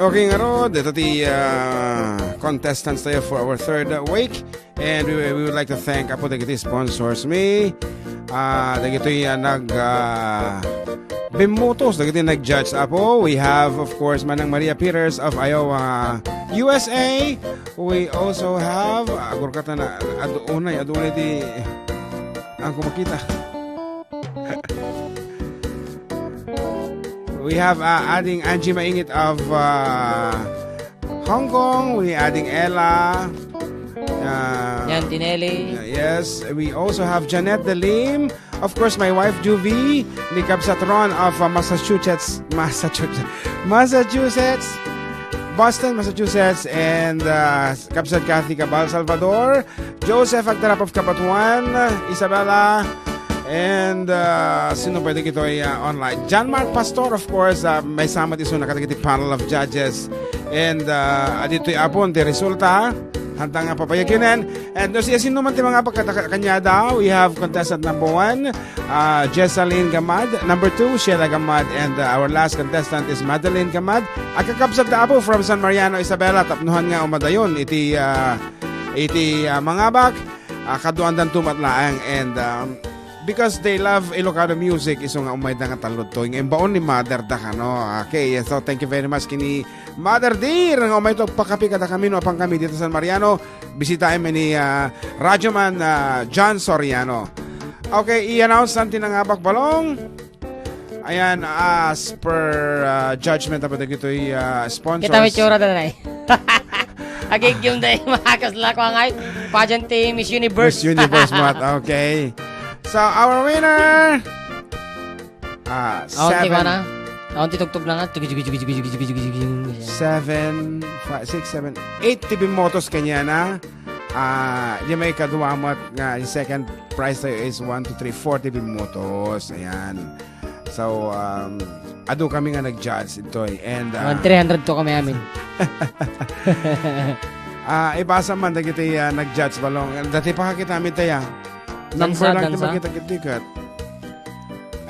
Okay nga ro, dito ti contestants tayo for our third week. And we would like to thank Apo dagiti sponsors me. Dagiti Bimutos, dagiti nag-judge Apo. We have of course Manang Maria Peters of Iowa, USA. We also have agurkata na adunay di ang kumakita. We have adding Angie Maingit of Hong Kong. We adding Ella. Yan, Tinelli. Yes. We also have Janet Delim. Of course, my wife Juvie. Ni Kabsatron of Massachusetts. Boston, Massachusetts. And Kabsat Kathy Cabal, Salvador. Joseph Agdarap of Kapatuan. Isabella. And sino pwede kito ay online? John Mark Pastor, of course, may sama dito nakatagiti panel of judges. And dito ay apon, di resulta. Hantang nga papayakinan. And sino man ti mga pagkakanyada, we have contestant number 1, Jessalyn Gamad. Number 2, Sheila Gamad. And our last contestant is Madeline Gamad. Agkakapsat na apo from San Mariano, Isabela. Tapnuhan nga umadayon. Iti mga bak. Kaduandan tumatlaang. And because they love Ilocano music, iso nga umay na nga talod to. Ngayon baon ni Mother da ka, no? Okay, so thank you very much kini Mother Dear. Nga umay to pakapi kada kami, no? Apang kami dito sa San Mariano. Bisitahin mo ni Radyoman John Soriano. Okay, i-announce natin ang abak balong. Ayan, as per judgment apa dito yung sponsors. Kita may tsura na na agig yung day makakasla ko ngay pageant team Miss Universe. Miss Universe mat, okay. So, our winner, 7. Auntie tugtog na nga. 7, 5, 6, 7, 8 TV motos kanya na. Di may kaduwamot nga. Yung second prize tayo is 1, 2, 3, 4 TV motos. Ayan. So, ado kami nga nag-judge ito. And 300 to kami amin. Ibasa man dagiti nag-judge balong. Dati pa kita amin tayo. Number lang ito makita-kitikat.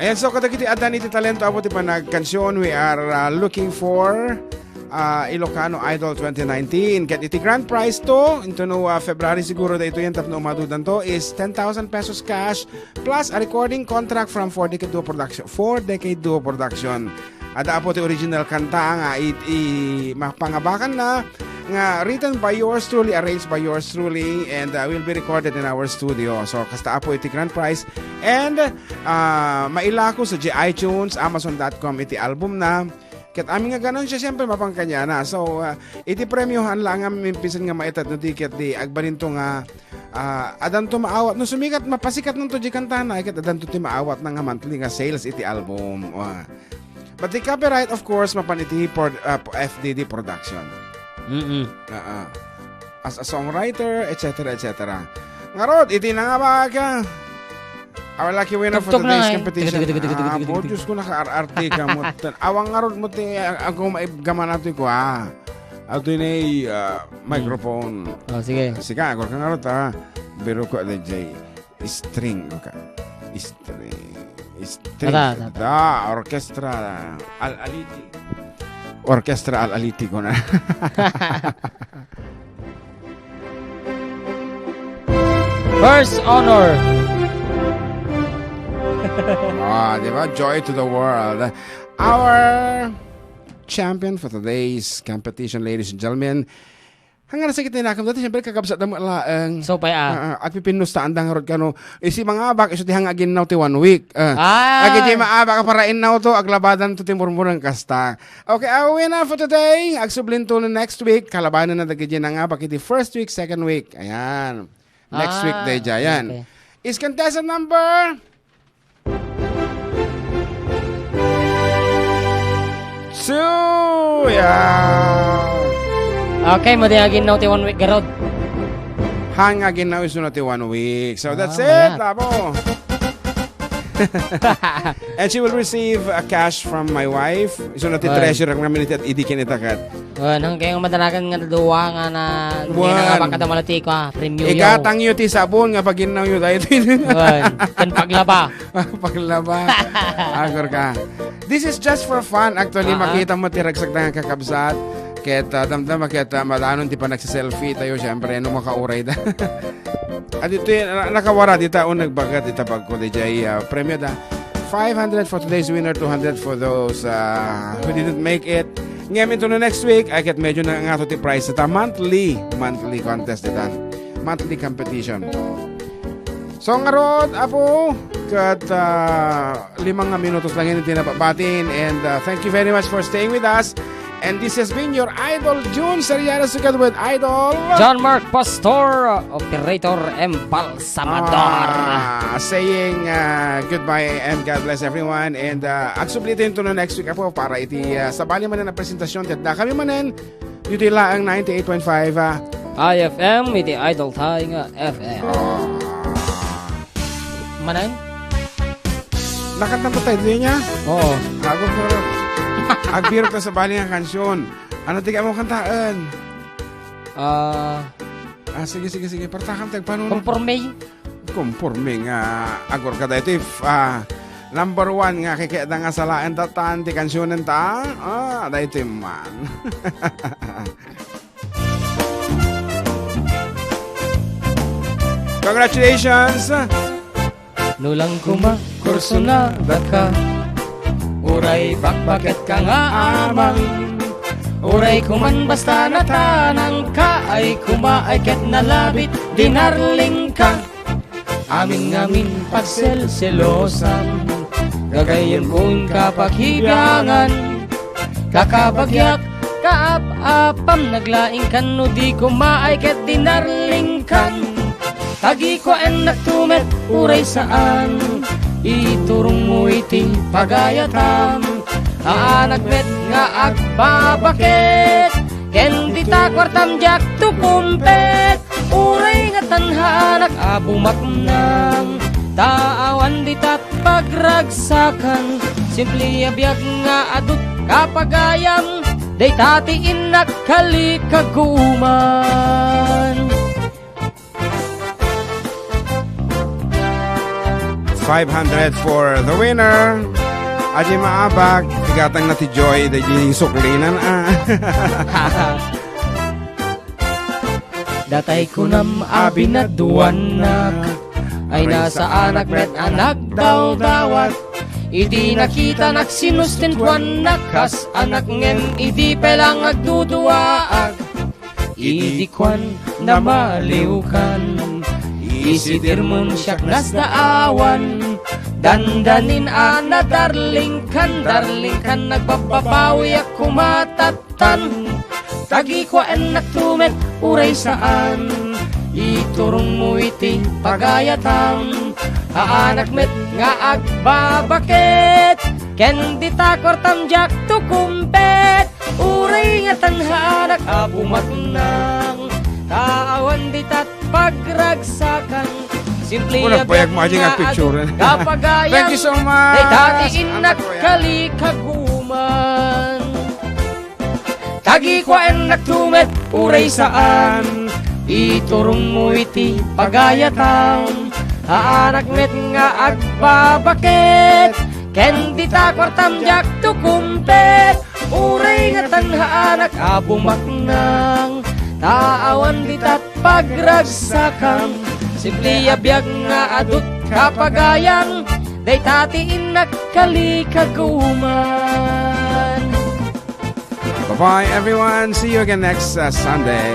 Ayan, so katakiti adan iti talento abo ti panagkansyon. We are looking for Ilocano Idol 2019. Get iti grand prize to. Into no February siguro da ito yan tapno umadudan to is 10,000 pesos cash plus a recording contract from 4 Decade Duo Production. Ada po ti original kanta nga mapangabakan na nga written by yours truly, arranged by yours truly, and will be recorded in our studio. So kasta apo iti grand prize and mailako sa iTunes, Amazon.com iti album na. Ket amin nga ganon siya siyempre mapangkanya na. So iti premyohan lang ang mimpisan nga maitat no ticket di agbanin to nga adan to maawat no sumikat mapasikat nung to di kantana ket adan to ti maawat nga monthly nga sales iti album. But the copyright of course mapan iti FDD production. As a songwriter, etc. Ngarod, iti na nga ba ka? Our lucky winner for today's competition. Diyos ko naka-RRT ka mo. Awang ngarod mo ti ako maigaman nato ko Ato yun microphone. Sige. Sige, ako ka ngarod Biro ko DJ. String ko ka. String. Orchestra. Al-aliti. Orchestra Al-aliti ko na. First honor. Diba? Joy to the world. Our champion for today's competition, ladies and gentlemen. Hanggang sa kita nakam dati siyempre kakabsat na mo laang. So pay at pipinusta andang harod kano. Isi mga abak iso ti hangagin naw ti 1 week. Agiti maabak ka parain naw to aglabadan to ti murmurang kasta. Okay, our winner for today. Agsublin to next week. Kalabanan na dagiti nga abak iti first week, second week. Ayan. Next week day jayan. Okay. Is contestant number 2. Yeah. Okay, mo din agin now ti 1 week garod. Hangagin now iso na ti 1 week. So that's it, labo. And she will receive a cash from my wife. Iso na ti treasure ang namin at idikin itakat. Nang kayong madalagan nga duwa nga na hindi na nga baka damalati ko premium yo. Ikatang yu ti sabon nga pag ginaw yu tayo. Kan paglaba. Paglaba. Agor ka. This is just for fun. Actually, makita mo ti ragsag na kakabsat. ket damdam ket malanon ti pa nagsiselfie tayo syempre no makauray da. Adito nakawara dita on nagbagat ita pagko DJ premio da 500 for today's winner, 200 for those who didn't make it. Ngayon ito no next week ay ket medyo na nga to ti price ita monthly contest ita. Monthly competition. So ngarod apo kat 5 minutos lang hindi napabatin and thank you very much for staying with us. And this has been your idol, June Sariana Sugat with Idol John Mark Pastor, Operator Embalsamador. Saying goodbye and God bless everyone. And agsublitin ito no next week po para iti sabali man na presentasyon. Tiyat na kami manen, yuti laang 98.5 IFM, iti Idol tayo nga FM. Manan? Nakanta po tayo niya? Oo. Ako po. Agbiro ka sa bali ng kansyon. Ano tiga mo kantaan? Sige. Partakam tayo. Conforme nga. Agor ka dito. Number 1 nga. Kikita nga salaan tatan. Ti kansyonin ta. Dito man. Congratulations! Nulang kuma, kurso na baka. Uray bakbaket ka nga amang. Uray kuman basta natanang ka. Ay kumaay ket nalabit dinarling ka. Amin pagselselosan. Gagayon kong kapakhigangan. Kakabagyak kaap-apam. Naglaing kan no di kumaay ket dinarling kan. Tagi ko en nagtumet uray saan. Iturong mo iti pagayatam. Aanagmet nga agbabakit. Ken di takwartam jak tukumpet. Uray nga tanhanak abumak nang. Taawan di tat pagragsakan. Simpli abiyag nga adut kapagayam. Day tati inak kalikaguman. 500 for the winner. Aji maabag. Tigatang na ti Joy. Dahil suklinan Datay ko nam abinaduanak. Ay nasa anak met anak daw dawat. Idi nakita nagsinustintwan nakas. Anak ngem idi pelang agduduaag. Idi kwan na maliwkan. Isitir mo siyak nas daawan. Dandanin ana darling kan nagbababawi ak kumatatan. Tagi ko en nagtumet uray saan. Iturong mo iti pagayatan. Aanak met nga agbabakit. Ken di takwartam jak tukumpet. Uray nga tanhanak abumatnang. Taawan di tat pagragsakan. Simpli payag mo aja nga picture. Kapagayang. Thank you so much. Day dati inak kalikaguman. Tagi ko en nagtumet uray saan. Iturong mo iti pagayatan. Aanak met nga agbabakit. Ken di takwartam jak tukumpet. Uray nga tanhaanak abumak nang. Taawan di tat pagragsakan. Simpli abiyag nga adut kapagayang. Day tati inak kalikaguman. Bye-bye everyone. See you again next Sunday.